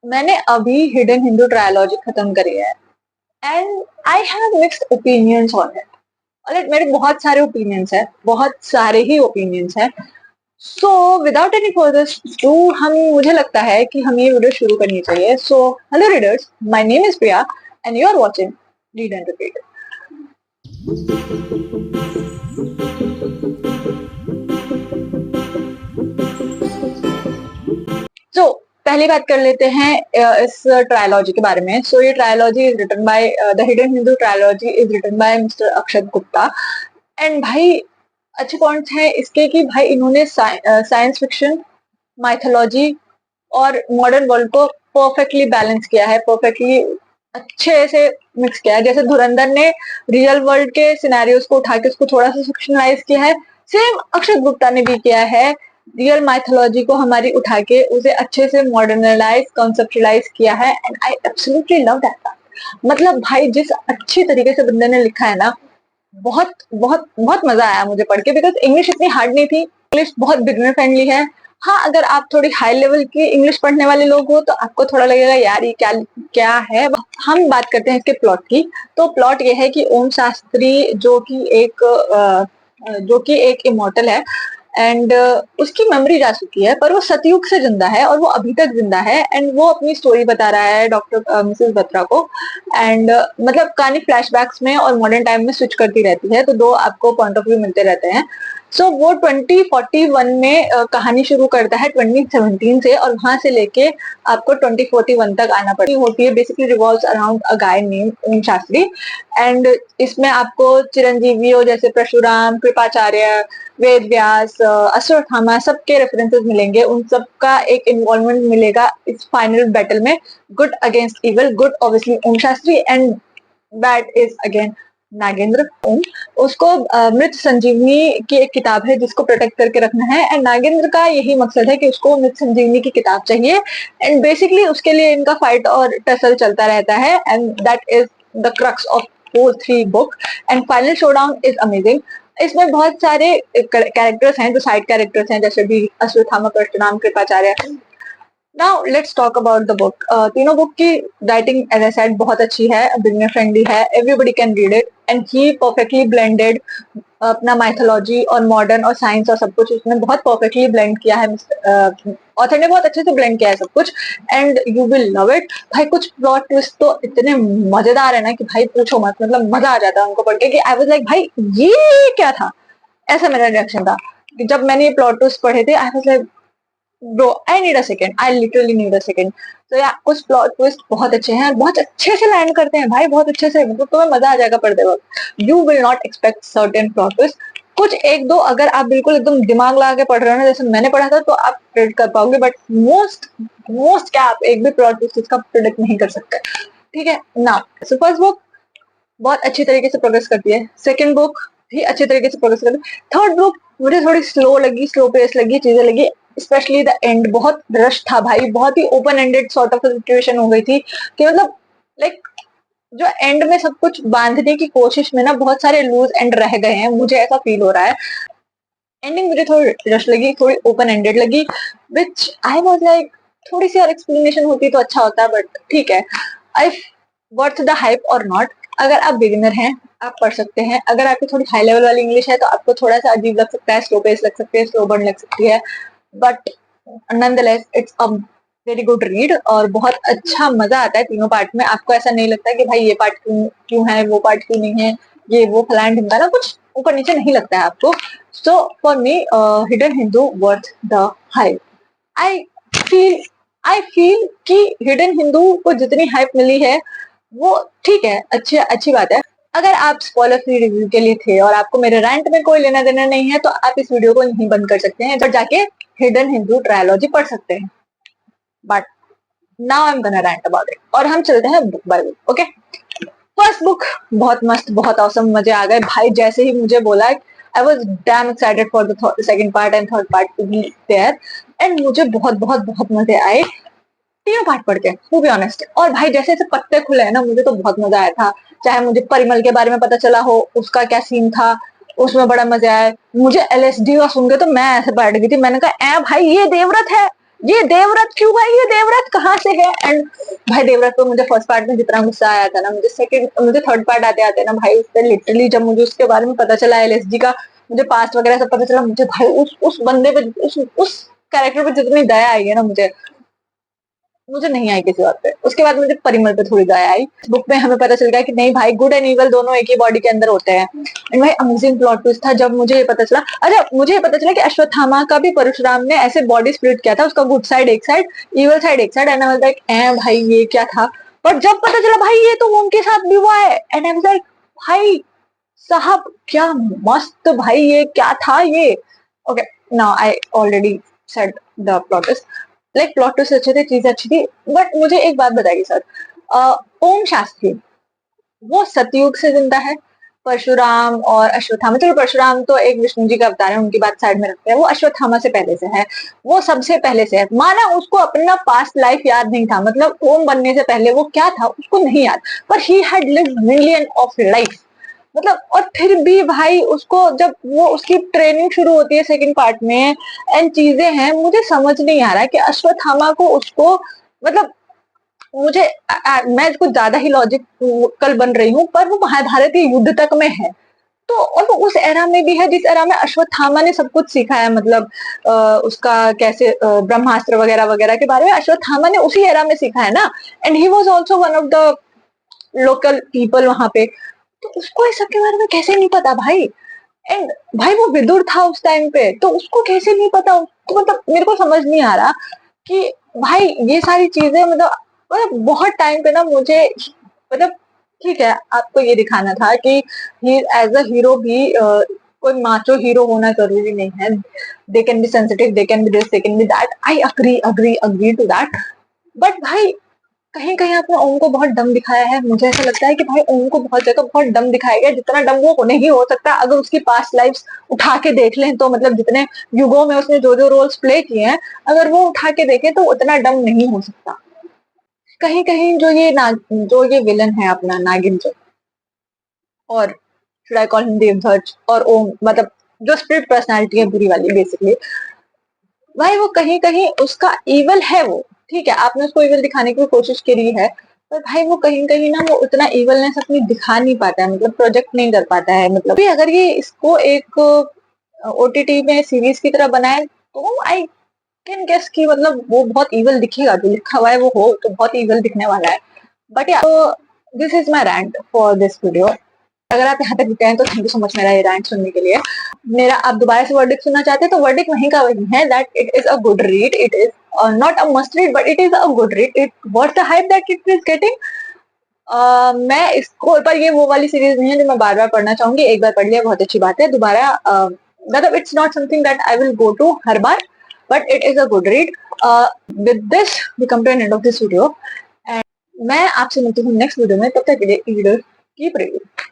मैंने अभी hidden Hindu trilogy खत्म करी है and I have mixed opinions on it. और मेरे बहुत सारे ओपिनियंस है, बहुत सारे ही ओपिनियंस है। So without any further do हम मुझे लगता है कि हम ये वीडियो शुरू करनी चाहिए। So hello readers, my name is Priya and you are watching read and repeat. So पहली बात कर लेते हैं इस ट्रायोलॉजी के बारे में। सो ये trilogy is written by the Hidden Hindu trilogy is written by mister Akshat Gupta. And भाई अच्छे पॉइंट्स हैं इसके कि भाई इन्होंने साइंस फिक्शन, माइथोलॉजी और मॉडर्न वर्ल्ड को परफेक्टली बैलेंस किया है, परफेक्टली अच्छे से मिक्स किया है। जैसे धुरंधर ने रियल वर्ल्ड के सिनेरियोज को उठा के उसको थोड़ा सा फिक्शनलाइज किया है, सेम अक्षत गुप्ता ने भी किया है। रियल माइथोलॉजी को हमारी उठा के उसे अच्छे से मॉडर्नलाइज, कॉन्सेप्चुलाइज किया है and I absolutely love that. मतलब भाई जिस अच्छी तरीके से बंदे ने लिखा है ना, बहुत बहुत बहुत मजा आया मुझे पढ़ के। बिकॉज इंग्लिश इतनी हार्ड नहीं थी, इंग्लिश बहुत बिगनर फ्रेंडली है। हाँ, अगर आप थोड़ी हाई लेवल की इंग्लिश पढ़ने वाले लोग हो तो आपको थोड़ा लगेगा यार ये क्या क्या है। हम बात करते हैं इसके प्लॉट की। तो प्लॉट ये है कि ओम शास्त्री जो कि एक इमोर्टल है एंड उसकी मेमोरी जा चुकी है, पर वो सतयुग से जिंदा है और वो अभी तक जिंदा है। एंड वो अपनी स्टोरी बता रहा है डॉक्टर मिसेस बत्रा को। एंड मतलब कहानी फ्लैशबैक्स में और मॉडर्न टाइम में स्विच करती रहती है, तो दो आपको पॉइंट ऑफ व्यू मिलते रहते हैं। सो वो 2041 में कहानी शुरू करता है 2017 से, और वहां से लेके आपको 2041 तक आना पड़ती होती है। Basically revolves around a guy name Om Shastri. And इसमें आपको चिरंजीवियों जैसे परशुराम, कृपाचार्य, वेद व्यास, अश्वत्थामा सबके रेफरेंसेस मिलेंगे। उन सबका एक इन्वॉल्वमेंट मिलेगा इस फाइनल बैटल में। Good against evil, good obviously Om Shastri and bad is again Nagendra Om. उसको मृत संजीवनी की एक किताब है जिसको प्रोटेक्ट करके रखना है, एंड नागेंद्र का यही मकसद है कि उसको मृत संजीवनी की किताब चाहिए। एंड बेसिकली उसके लिए इनका फाइट और टसल चलता रहता है and that is the crux of whole three book. And final showdown is amazing. इसमें बहुत सारे कैरेक्टर्स हैं जो साइड कैरेक्टर्स हैं, जैसे भी Ashwatthama, Parshuram, Kripacharya. Now let's talk about the book. तीनों बुक की राइटिंग एज आई सेड बहुत अच्छी है, बिगिनर फ्रेंडली है, everybody can read it. And he perfectly blended अपना माइथोलॉजी और मॉडर्न और साइंस और सब कुछ उसने बहुत परफेक्टली ब्लेंड किया है। ऑथर ने बहुत अच्छे से ब्लेंड किया है सब कुछ and you will love it. भाई कुछ प्लॉट ट्विस्ट तो इतने मजेदार है ना कि भाई पूछो मत, मतलब मजा आ जाता है उनको पढ़ के कि आई वाज लाइक भाई ये क्या था। ऐसा मेरा रिएक्शन था जब मैंने ये प्लॉट ट्विस्ट पढ़े थे। I was like bro I need a second, I literally need a second. तो या कुछ प्लॉट ट्विस्ट बहुत अच्छे हैं, बहुत अच्छे से लैंड करते हैं भाई, बहुत अच्छे से। मतलब तुम्हें मजा आ जाएगा पढ़ते वक्त। You will not expect certain plot twist. कुछ एक दो अगर आप बिल्कुल एकदम दिमाग लगा के पढ़ रहे हो ना, जैसे मैंने पढ़ा था, तो आप प्रेडिक्ट कर पाओगे। बट मोस्ट मोस्ट क्या आप एक भी प्लॉट ट्विस्ट इसका प्रेडिक्ट नहीं कर सकते। ठीक है ना। सो फर्स्ट बुक बहुत अच्छी तरीके से प्रोग्रेस करती है, सेकंड बुक भी अच्छे तरीके से प्रोग्रेस करती है, थर्ड बुक मुझे थोड़ी स्लो लगी, स्लो पेस लगी, चीजें लगी। स्पेशली द एंड बहुत रश था भाई, बहुत ही open ended sort of situation हो गई थी कि मतलब लाइक जो एंड में सब कुछ बांधने की कोशिश में ना बहुत सारे लूज एंड रह गए हैं, मुझे ऐसा फील हो रहा है। एंडिंग मुझे थोड़ी रश लगी, थोड़ी ओपन एंडेड लगी, विच आई वाज लाइक थोड़ी सी और एक्सप्लेनेशन होती तो अच्छा होता, बट ठीक है। आई वर्थ द हाइप और नॉट। अगर आप बिगिनर हैं आप पढ़ सकते हैं। अगर आपकी थोड़ी हाई लेवल वाली इंग्लिश है तो आपको थोड़ा सा अजीब लग सकता है, स्लो पेस लग सकती है, स्लो बर्न लग सकती है, but nonetheless it's a very good read और बहुत अच्छा मजा आता है तीनों पार्ट में। आपको ऐसा नहीं लगता कि भाई ये पार्ट क्यों क्यों है, वो पार्ट क्यों नहीं है, ये वो फलान ढिमका ना, कुछ ऊपर नीचे नहीं लगता है आपको। So for me hidden Hindu worth the hype. I feel I feel कि हिडन हिंदू को जितनी हाइप मिली है वो ठीक है, अच्छी अच्छी बात है। अगर आप स्पॉइलर फ्री रिव्यू के लिए थे और आपको मेरे रैंट में कोई लेना देना नहीं है तो आप इस वीडियो को यहीं बंद कर सकते हैं और जाके हिडन हिंदू ट्रायोलॉजी पढ़ सकते हैं। But now I am gonna rant about it और हम चलते हैं book by book. Okay, first book बहुत मस्त, बहुत औसम, मजे आ गए भाई। जैसे ही मुझे बोला I was damn excited for the second part and third part to be there. And मुझे बहुत बहुत बहुत मजे आए तीनों पार्ट पढ़ के, टू बी ऑनेस्ट। और भाई जैसे जैसे पत्ते खुले हैं ना, मुझे तो बहुत मजा आया था। चाहे मुझे परिमल के बारे में पता चला हो, उसका क्या सीन था, उसमें बड़ा मजा आया। मुझे एलएसडी का सुन के तो मैं ऐसे बैठ गई थी, मैंने कहा ए भाई ये देवव्रत है, ये देवव्रत क्यों भाई, ये देवव्रत कहाँ से है? एंड भाई देवव्रत तो मुझे फर्स्ट पार्ट में जितना गुस्सा आया था ना, मुझे थर्ड पार्ट आते आते ना भाई, उससे लिटरली जब मुझे उसके बारे में पता चला, एलएसजी का मुझे पास्ट वगैरह सब पता चला, मुझे भाई उस बंदे पे, उस कैरेक्टर पे जितनी दया आई है ना मुझे नहीं आई किसी और पे। उसके बाद मुझे परिमल पे थोड़ी दया आई। बुक में हमें पता चल गया कि नहीं भाई, गुड एंड इवल दोनों एक ही बॉडी के अंदर होते हैं। एंड भाई अमेजिंग प्लॉट ट्विस्ट था जब मुझे ये पता चला। अच्छा, मुझे ये पता चला कि अश्वत्थामा का भी परशुराम ने ऐसे बॉडी स्प्लिट किया था, उसका गुड साइड एक साइड, इवल साइड एक side. And I was like a भाई ये क्या था? पर जब पता चला भाई ये तो ओम के साथ भी हुआ है, एंड आई वाज लाइक भाई साहब क्या मस्त भाई, ये क्या था ये? Okay, now I already said the plot twist. Like plot twist अच्छे थे, चीजें अच्छी थी, बट मुझे एक बात बताइए सर, ओम शास्त्री वो सतयुग से जिंदा है? परशुराम और अश्वत्थामा, चलो परशुराम तो एक विष्णु जी का अवतार है, उनकी बात साइड में रखते हैं, वो अश्वत्थामा से पहले से है, वो सबसे पहले से है। माना उसको अपना पास्ट लाइफ याद नहीं था, मतलब ओम बनने से पहले वो क्या था उसको नहीं याद, पर he had lived million of life, मतलब। और फिर भी भाई उसको जब वो उसकी ट्रेनिंग शुरू होती है सेकंड पार्ट में, एंड चीजें हैं, मुझे समझ नहीं आ रहा कि अश्वत्थामा को उसको, मतलब मुझे मैं कुछ ज्यादा ही लॉजिकल बन रही हूँ, पर वो महाभारतीय युद्ध तक में है, तो और वो उस एरा में भी है जिस एरा में अश्वत्थामा ने सब कुछ सीखा है, मतलब उसका कैसे ब्रह्मास्त्र वगैरह वगैरह के बारे में अश्वत्थामा ने उसी एरा में सीखा है ना। And he was also one of the local people वहां पे, तो उसको इस सब के बारे में कैसे नहीं पता भाई? एंड भाई वो विदुर था उस टाइम पे, तो उसको कैसे नहीं पता? तो मतलब मेरे को समझ नहीं आ रहा कि भाई ये सारी चीजें, मतलब बहुत टाइम पे ना मुझे, मतलब ठीक है आपको ये दिखाना था कि एज अ हीरो भी कोई माचो हीरो होना जरूरी नहीं है, they can be sensitive, they can be this, they can be that, I agree to that. But भाई कहीं कहीं आपने ओम को बहुत डम दिखाया है, मुझे ऐसा लगता है कि भाई ओम को बहुत जगह बहुत डम दिखाया गया, जितना डम वो नहीं हो सकता अगर उसकी पास्ट लाइफ्स उठा के देख लें तो, मतलब जितने युगों में उसने जो जो रोल्स प्ले किए हैं, अगर वो उठा के देखें तो उतना डम नहीं हो सकता। कहीं कहीं जो ये विलन है अपना नागिन जो, और शुड आई कॉल हिम देवधर्ष और ओम, मतलब जो स्प्लिट पर्सनालिटी है बुरी वाली बेसिकली, भाई वो कहीं कहीं उसका इवल है वो, ठीक है आपने उसको इवल दिखाने की कोशिश करी है, पर भाई वो कहीं कहीं ना वो उतना इवलनेस अपनी दिखा नहीं पाता है, मतलब प्रोजेक्ट नहीं कर पाता है। मतलब भी अगर ये इसको एक ओटीटी में सीरीज की तरह बनाए तो आई कैन गेस कि मतलब वो बहुत इवल दिखेगा, जो लिखा हुआ है वो हो तो बहुत इवल दिखने वाला है। बट या तो this is my rant for this video. अगर आप यहाँ तक रुके हैं तो थैंक यू सो मच मेरा ये रैंट सुनने के लिए। मेरा आप दोबारा से वर्डिक्ट सुनना चाहते हैं तो वर्डिक्ट वहीं का वहीं है, that it is a good read, it is not a must read but it is a good read, it what's the hype that it is getting. मैं इसको, पर ये वो वाली सीरीज नहीं है जो मैं बार बार पढ़ना चाहूंगी, एक बार पढ़ लिया बहुत अच्छी बात है, दोबारा मतलब it's not something that I will go to हर बार, but it is a good read. With this we come to an end of this video, and मैं आपसे मिलती हूँ नेक्स्ट वीडियो में, तब तक के लिए कीप रीडिंग।